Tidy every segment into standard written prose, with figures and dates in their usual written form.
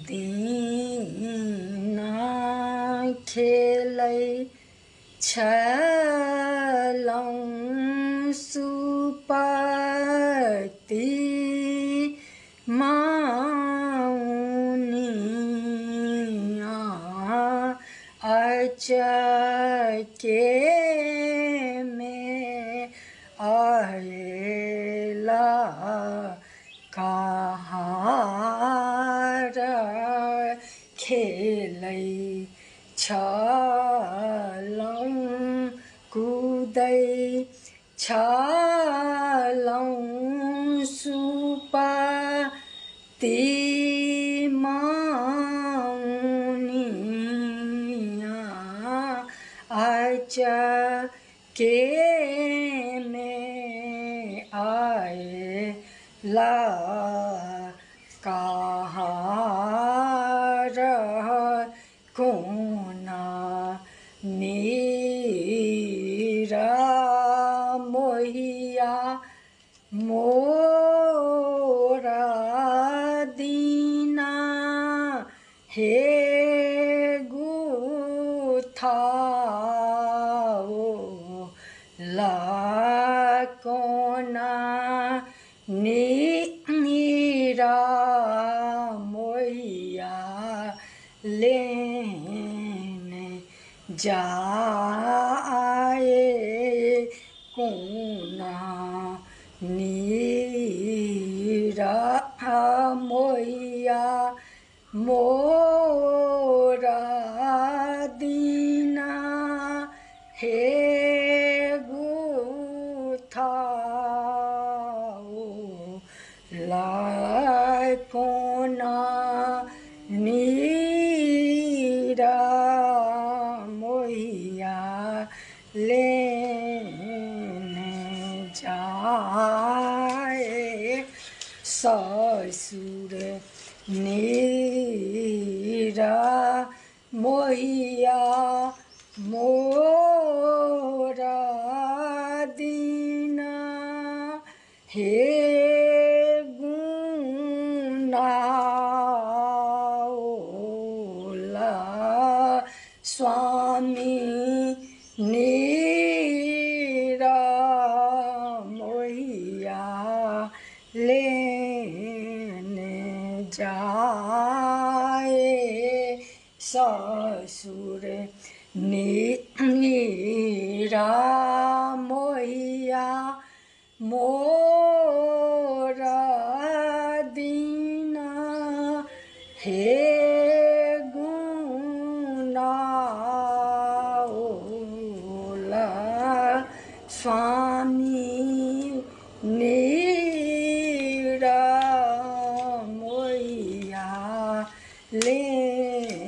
दीना खेलै छलहुँ सुपति मौनिया अचके में अयला कहार खेलै छलहुँ कूदै छलहुँ सुपति मौनिया अचके में अयला कहार कोना नीरा मोहिया मोरा दीना हे गुथाओ ला कोना नीरा मोहिया लेने जाए कोना नीरा मोहिया मोरा दीना हे गुथाओ ला कोना नीरा मोहिया लेने जाए ससुर नीरा मोहिया मोरा दीना हे गुनाओला स्वामी नीरा मोहिया लेने जाए ससुर नीरा मोहिया मोरा दीना हे गुनाओला स्वामी नीरा मोहिया लेने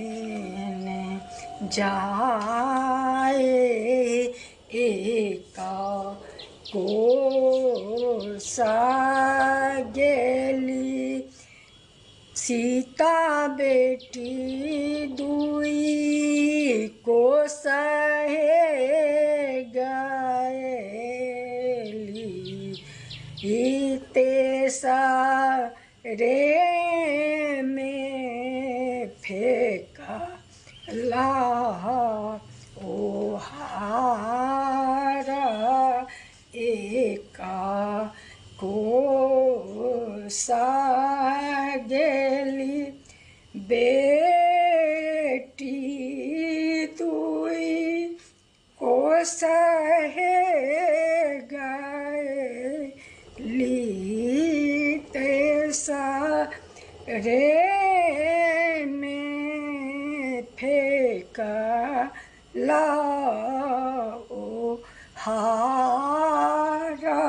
जाए एका कोसा गेली सीता बेटी दुई कोसा हे गएली तेसरे में फेंका ला ओहारा एका कोसा गेली बेटी दुई कोसा हे गएली तेसरे में फेंका लाओ हारा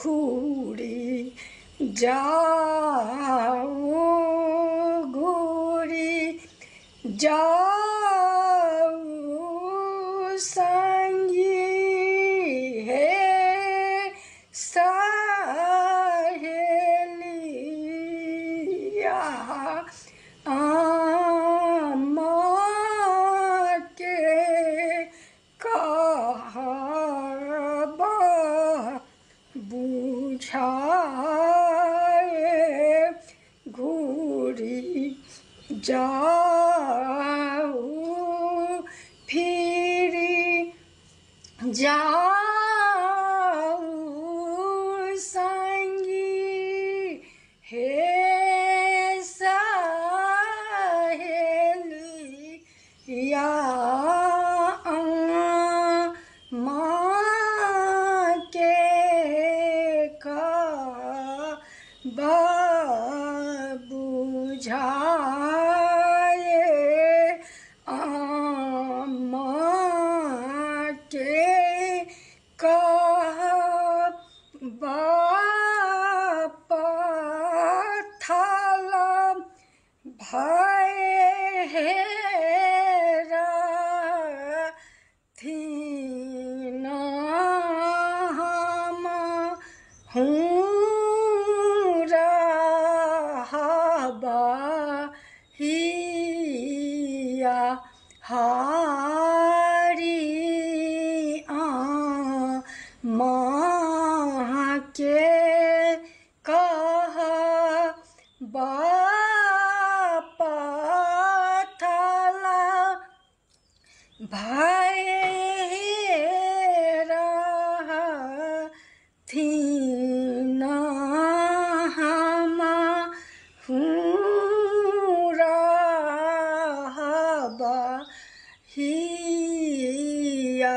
घूरी जाओ घूरी जाओ संगी है सहेलिया बुझाए घू जाऊ फिर जाऊ संगी हे सहेलिया माँ के बुझाए माँ के थाला भैरा थीना हम हिया हारी माँ के थाला भैरा थीना हम हिया